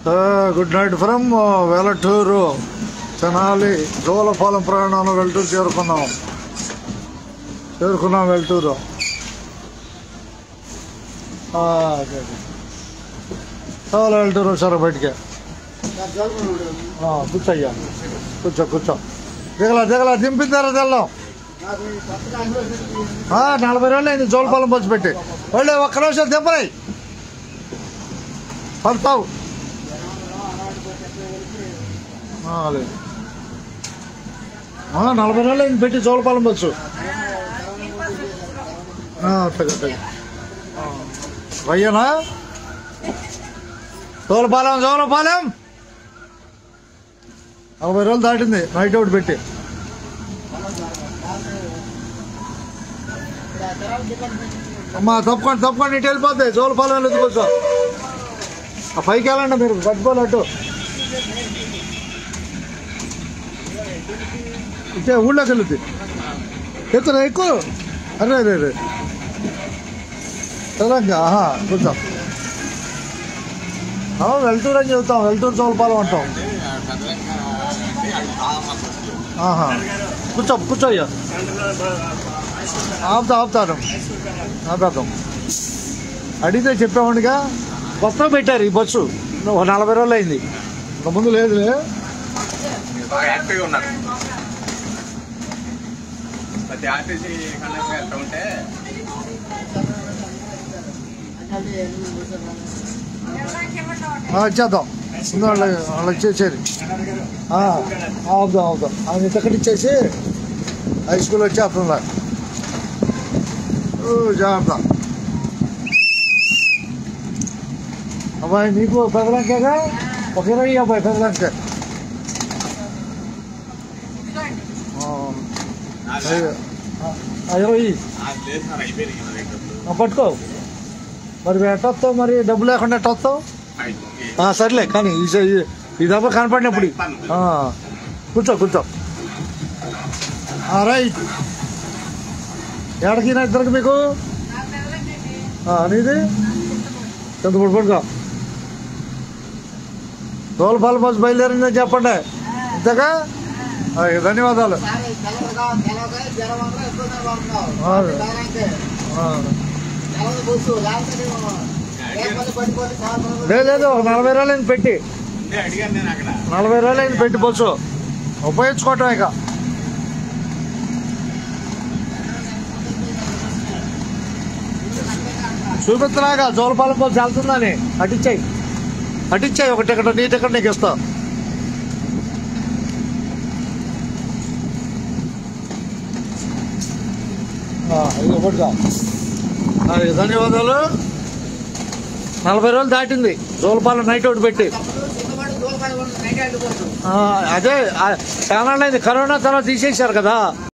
Good night from Velaturu Tenali Jolapalem ప్రయాణంలో వెళ్తూ చేరుకున్నాం వెళ్తూరు. చాలా వెళ్తూరు సార్ బయటికి. కూర్చోయ్యా, కూర్చో దిగలా దింపిద్దారా తెల్లం. 40 రోజులు అయింది జోలపాలెం బస్సు పెట్టి. వాళ్ళు ఒక్క నిమిషం దింపరాయి పడతావు. 40 రోజులు అయింది పెట్టి జోలపాలెం బస్సు. రయ్యనా జోలపాలెం 40 రోజులు దాటింది నైట్ అవుట్ పెట్టి. అమ్మా తప్పుకోండి ఇటు వెళ్ళిపోతాయి జోలపాలెం వెళ్ళదు కోసం. ఆ పైకి వెళ్ళండి మీరు పట్టుకోలేట్టు. ఇచ్చే ఊళ్ళోకి వెళ్తుంది ఎక్కువ. అరే తెలంగా కూర్చో. వెళ్తూరు అని చెబుతాం, వెళ్తూరు జోలపాలెం అంటాం. కూర్చోయ్యా. ఆపుతాను అడిగితే చెప్పామండిగా. కొత్త పెట్టారు ఈ బస్సు 40 రోజులు అయింది, ముందు లేదులే. ఇచ్చేద్దాం వాళ్ళకి ఇచ్చేసేది. అవుదాం ఆయన టికెట్ ఇచ్చేసి హై స్కూల్ వచ్చేస్తుందా. జాగ్రత్త అబ్బాయి, నీకు పెదలంకేగా ఒక 20 అబ్బాయి పెదలంకే. పట్టుకో మరి ఎట్టొస్తావు, మరి డబ్బు లేకుండా ఎట్టొస్తావు. సర్లే కానీ ఈ దెబ్బ కనపడినప్పుడు కూర్చో. రైట్. ఎక్కడికి ఇద్దరికి మీకు నీది ఎంత పడుకో. జోలపాలెం బస్సు బయలుదేరిందని చెప్పండి. ఇంతగా ధన్యవాదాలు. లేదు 40 రోజులైంది పెట్టి. 40 రోజులైంది పెట్టి బస్సు ఉపయోగించుకోవటం. ఇక చూపిస్తున్నాగా జోలపాలెం బస్సు వెళ్తుందని. అటిచ్చాయి ఒక టికెట్, నీ టికెట్ నీకు ఇస్తా. ధన్యవాదాలు. 40 రోజులు దాటింది జోలపాలెం నైట్ అవుట్ పెట్టి. అదే చాలా కరోనా తర్వాత తీసేశారు కదా.